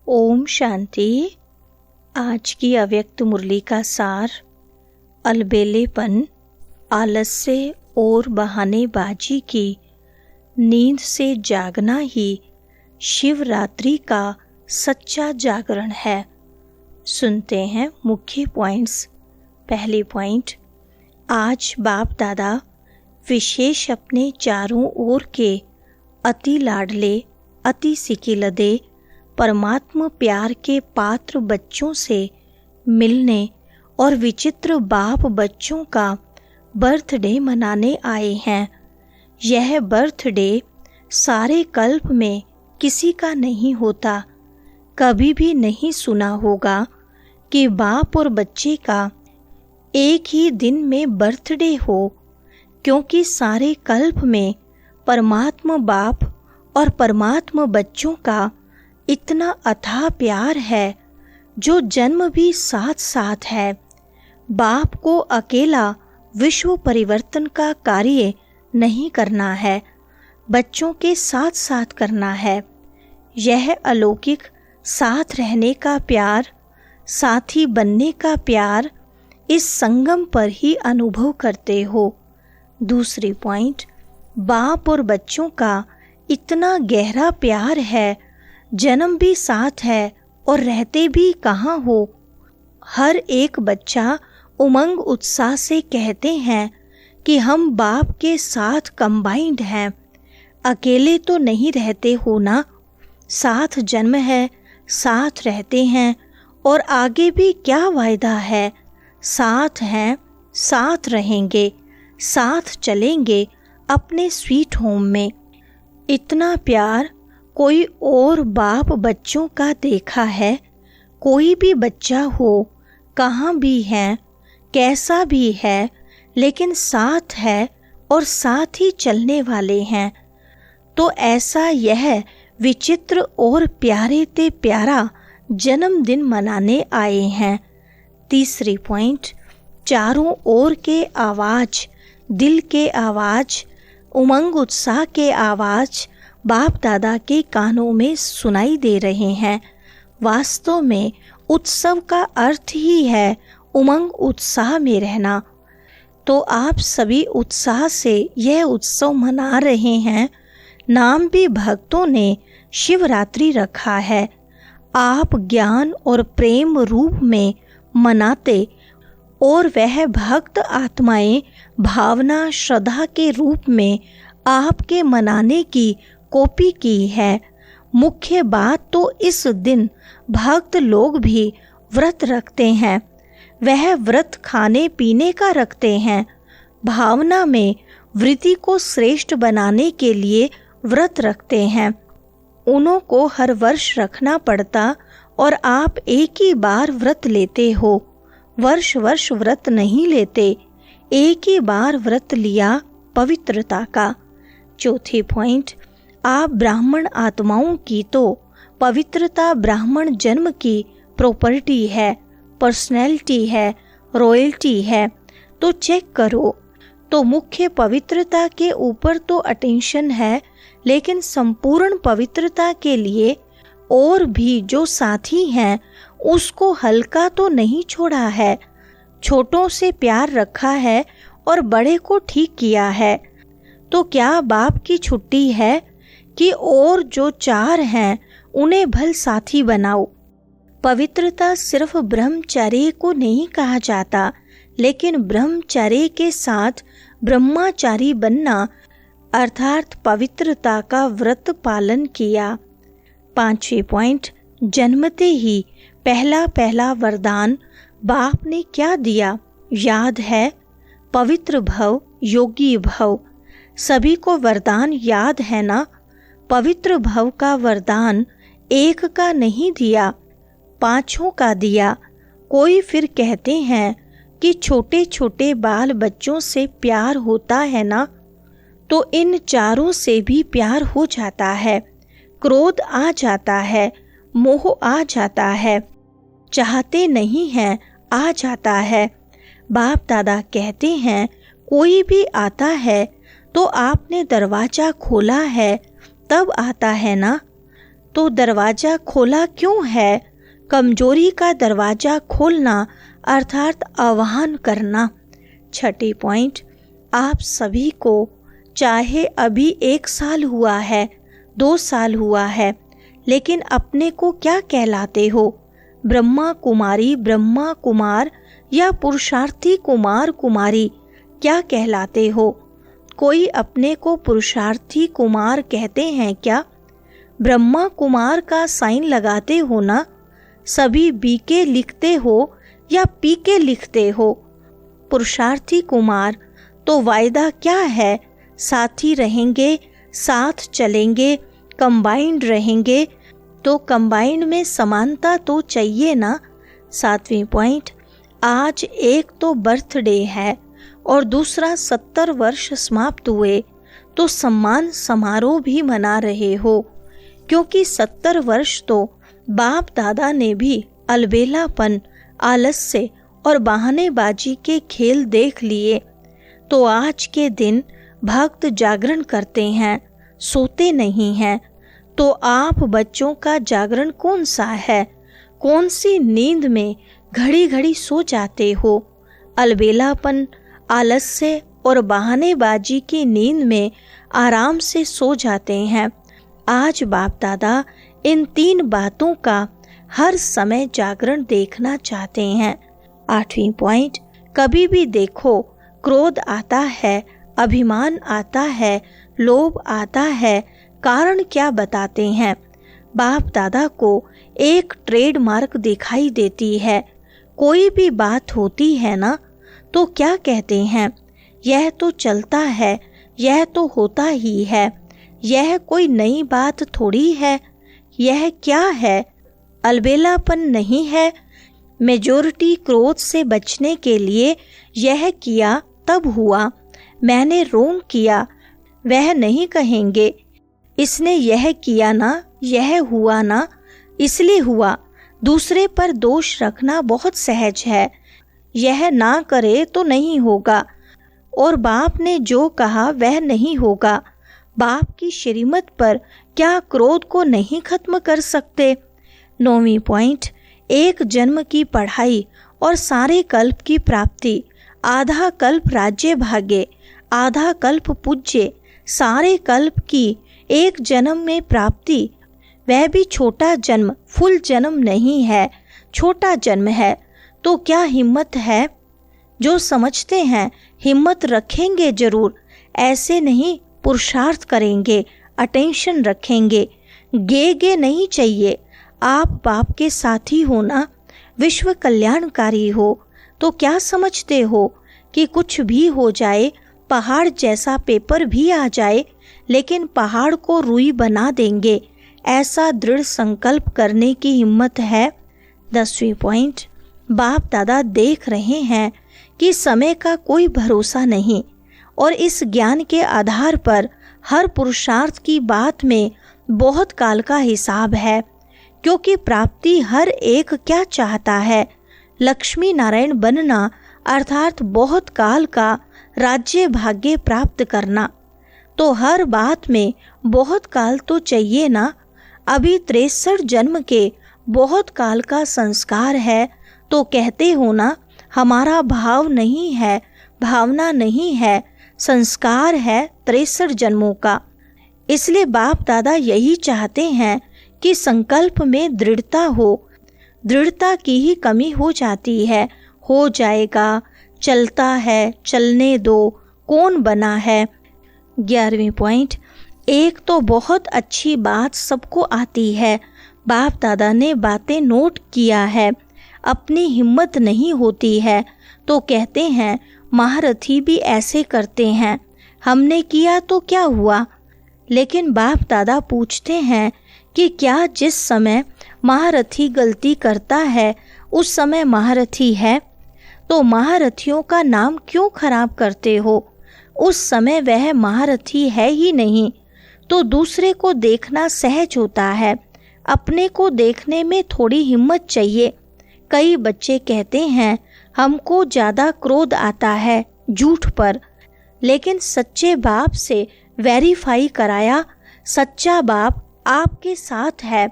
ओम शांति। आज की अव्यक्त मुरली का सार, अलबेलेपन, आलस्य और बहानेबाजी की नींद से जागना ही शिवरात्रि का सच्चा जागरण है। सुनते हैं मुख्य पॉइंट्स। पहले पॉइंट, आज बाप दादा विशेष अपने चारों ओर के अति लाडले, अति सिकिलदे, परमात्मा प्यार के पात्र बच्चों से मिलने और विचित्र बाप बच्चों का बर्थडे मनाने आए हैं। यह बर्थडे सारे कल्प में किसी का नहीं होता। कभी भी नहीं सुना होगा कि बाप और बच्चे का एक ही दिन में बर्थडे हो, क्योंकि सारे कल्प में परमात्मा बाप और परमात्मा बच्चों का इतना अथाह प्यार है जो जन्म भी साथ साथ है। बाप को अकेला विश्व परिवर्तन का कार्य नहीं करना है, बच्चों के साथ साथ करना है। यह अलौकिक साथ रहने का प्यार, साथी बनने का प्यार इस संगम पर ही अनुभव करते हो। दूसरी पॉइंट, बाप और बच्चों का इतना गहरा प्यार है, जन्म भी साथ है और रहते भी कहाँ हो। हर एक बच्चा उमंग उत्साह से कहते हैं कि हम बाप के साथ कंबाइंड हैं, अकेले तो नहीं रहते हो ना। साथ जन्म है, साथ रहते हैं और आगे भी क्या वायदा है। साथ हैं, साथ रहेंगे, साथ चलेंगे अपने स्वीट होम में। इतना प्यार कोई और बाप बच्चों का देखा है? कोई भी बच्चा हो, कहाँ भी है, कैसा भी है, लेकिन साथ है और साथ ही चलने वाले हैं। तो ऐसा यह विचित्र और प्यारे ते प्यारा जन्मदिन मनाने आए हैं। तीसरी पॉइंट, चारों ओर के आवाज, दिल के आवाज, उमंग उत्साह के आवाज बाप दादा के कानों में सुनाई दे रहे हैं। वास्तव में उत्सव का अर्थ ही है उमंग उत्साह में रहना। तो आप सभी उत्साह से यह उत्सव मना रहे हैं। नाम भी भक्तों ने शिवरात्रि रखा है। आप ज्ञान और प्रेम रूप में मनाते और वह भक्त आत्माएं भावना श्रद्धा के रूप में आपके मनाने की कॉपी की है। मुख्य बात तो इस दिन भक्त लोग भी व्रत रखते हैं। वह व्रत खाने पीने का रखते हैं। भावना में वृत्ति को श्रेष्ठ बनाने के लिए व्रत रखते हैं। उन्हों को हर वर्ष रखना पड़ता और आप एक ही बार व्रत लेते हो। वर्ष वर्ष व्रत नहीं लेते, एक ही बार व्रत लिया पवित्रता का। चौथी पॉइंट, आप ब्राह्मण आत्माओं की तो पवित्रता ब्राह्मण जन्म की प्रॉपर्टी है, पर्सनैलिटी है, रॉयल्टी है। तो चेक करो, तो मुख्य पवित्रता के ऊपर तो अटेंशन है, लेकिन संपूर्ण पवित्रता के लिए और भी जो साथी हैं उसको हल्का तो नहीं छोड़ा है। छोटों से प्यार रखा है और बड़े को ठीक किया है। तो क्या बाप की छुट्टी है कि और जो चार हैं उन्हें भल साथी बनाओ। पवित्रता सिर्फ ब्रह्मचर्य को नहीं कहा जाता, लेकिन ब्रह्मचर्य के साथ ब्रह्मचारी बनना अर्थात पवित्रता का व्रत पालन किया। पांचवी पॉइंट, जन्मते ही पहला पहला वरदान बाप ने क्या दिया याद है? पवित्र भव, योगी भव। सभी को वरदान याद है ना? पवित्र भव का वरदान एक का नहीं दिया, पांचों का दिया। कोई फिर कहते हैं कि छोटे छोटे बाल बच्चों से प्यार होता है ना, तो इन चारों से भी प्यार हो जाता है। क्रोध आ जाता है, मोह आ जाता है, चाहते नहीं हैं आ जाता है। बाप दादा कहते हैं कोई भी आता है तो आपने दरवाजा खोला है तब आता है ना। तो दरवाजा खोला क्यों है? कमजोरी का दरवाजा खोलना अर्थात आह्वान करना। छठी पॉइंट, आप सभी को चाहे अभी 1 साल हुआ है, 2 साल हुआ है, लेकिन अपने को क्या कहलाते हो? ब्रह्मा कुमारी, ब्रह्मा कुमार या पुरुषार्थी कुमार कुमारी क्या कहलाते हो? कोई अपने को पुरुषार्थी कुमार कहते हैं क्या? ब्रह्मा कुमार का साइन लगाते हो ना? सभी बीके लिखते हो या पीके लिखते हो? पुरुषार्थी कुमार तो वायदा क्या है? साथी रहेंगे, साथ चलेंगे, कंबाइंड रहेंगे, तो कंबाइंड में समानता तो चाहिए ना। 7वीं पॉइंट, आज एक तो बर्थडे है और दूसरा 70 वर्ष समाप्त हुए, तो सम्मान समारोह भी मना रहे हो, क्योंकि 70 वर्ष तो बाप दादा ने भी अलबेलापन, आलस्य और बहानेबाजी के खेल देख लिए। तो आज के दिन भक्त जागरण करते हैं, सोते नहीं हैं। तो आप बच्चों का जागरण कौन सा है? कौन सी नींद में घड़ी घड़ी सो जाते हो? अलबेलापन, आलस्य और बहानेबाजी की नींद में आराम से सो जाते हैं। आज बाप दादा इन 3 बातों का हर समय जागरण देखना चाहते हैं। 8वीं पॉइंट, कभी भी देखो क्रोध आता है, अभिमान आता है, लोभ आता है, कारण क्या बताते हैं? बाप दादा को एक ट्रेडमार्क दिखाई देती है। कोई भी बात होती है ना, तो क्या कहते हैं? यह तो चलता है, यह तो होता ही है, यह कोई नई बात थोड़ी है। यह क्या है? अलबेलापन नहीं है। मेजॉरिटी क्रोध से बचने के लिए यह किया तब हुआ, मैंने रोंग किया, वह नहीं कहेंगे। इसने यह किया ना, यह हुआ ना, इसलिए हुआ। दूसरे पर दोष रखना बहुत सहज है। यह ना करे तो नहीं होगा, और बाप ने जो कहा वह नहीं होगा। बाप की श्रीमत पर क्या क्रोध को नहीं खत्म कर सकते? 9वीं पॉइंट, एक जन्म की पढ़ाई और सारे कल्प की प्राप्ति, आधा कल्प राज्य भाग्य, आधा कल्प पूज्य, सारे कल्प की एक जन्म में प्राप्ति, वह भी छोटा जन्म, फुल जन्म नहीं है, छोटा जन्म है। तो क्या हिम्मत है? जो समझते हैं हिम्मत रखेंगे जरूर, ऐसे नहीं पुरुषार्थ करेंगे, अटेंशन रखेंगे। गे नहीं चाहिए। आप बाप के साथी हो ना, विश्व कल्याणकारी हो, तो क्या समझते हो कि कुछ भी हो जाए, पहाड़ जैसा पेपर भी आ जाए, लेकिन पहाड़ को रुई बना देंगे, ऐसा दृढ़ संकल्प करने की हिम्मत है? 10वीं पॉइंट, बाप दादा देख रहे हैं कि समय का कोई भरोसा नहीं, और इस ज्ञान के आधार पर हर पुरुषार्थ की बात में बहुत काल का हिसाब है, क्योंकि प्राप्ति हर एक क्या चाहता है? लक्ष्मी नारायण बनना, अर्थात बहुत काल का राज्य भाग्य प्राप्त करना। तो हर बात में बहुत काल तो चाहिए ना। अभी 63 जन्म के बहुत काल का संस्कार है, तो कहते हो ना हमारा भाव नहीं है, भावना नहीं है, संस्कार है 63 जन्मों का। इसलिए बाप दादा यही चाहते हैं कि संकल्प में दृढ़ता हो। दृढ़ता की ही कमी हो जाती है। हो जाएगा, चलता है, चलने दो, कौन बना है? 11वीं पॉइंट, एक तो बहुत अच्छी बात सबको आती है, बाप दादा ने बातें नोट किया है, अपनी हिम्मत नहीं होती है, तो कहते हैं महारथी भी ऐसे करते हैं, हमने किया तो क्या हुआ? लेकिन बाप दादा पूछते हैं कि क्या जिस समय महारथी गलती करता है उस समय महारथी है? तो महारथियों का नाम क्यों खराब करते हो? उस समय वह महारथी है ही नहीं। तो दूसरे को देखना सहज होता है, अपने को देखने में थोड़ी हिम्मत चाहिए। कई बच्चे कहते हैं हमको ज़्यादा क्रोध आता है झूठ पर, लेकिन सच्चे बाप से वेरीफाई कराया, सच्चा बाप आपके साथ है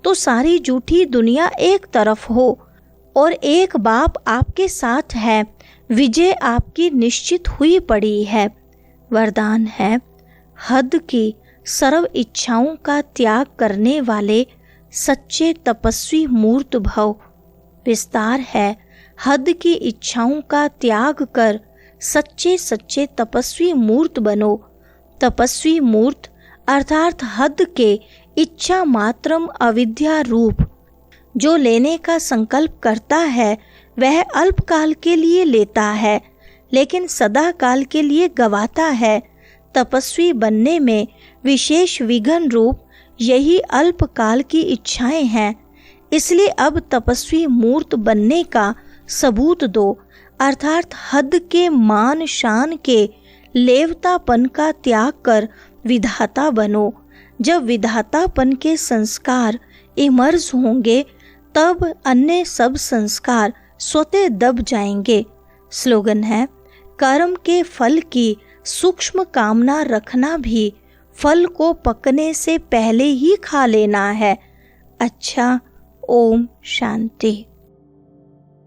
तो सारी झूठी दुनिया एक तरफ हो, और एक बाप आपके साथ है, विजय आपकी निश्चित हुई पड़ी है। वरदान है, हद की सर्व इच्छाओं का त्याग करने वाले सच्चे तपस्वी मूर्त भव। विस्तार है, हद की इच्छाओं का त्याग कर सच्चे सच्चे तपस्वी मूर्त बनो। तपस्वी मूर्त अर्थात हद के इच्छा मात्रम अविद्या रूप। जो लेने का संकल्प करता है वह अल्पकाल के लिए लेता है, लेकिन सदा काल के लिए गवाता है। तपस्वी बनने में विशेष विघ्न रूप यही अल्पकाल की इच्छाएं हैं। इसलिए अब तपस्वी मूर्त बनने का सबूत दो, अर्थात हद के मान शान के लेवतापन का त्याग कर विधाता बनो। जब विधातापन के संस्कार इमर्ज होंगे तब अन्य सब संस्कार स्वतः दब जाएंगे। स्लोगन है, कर्म के फल की सूक्ष्म कामना रखना भी फल को पकने से पहले ही खा लेना है। अच्छा, ओम शांति।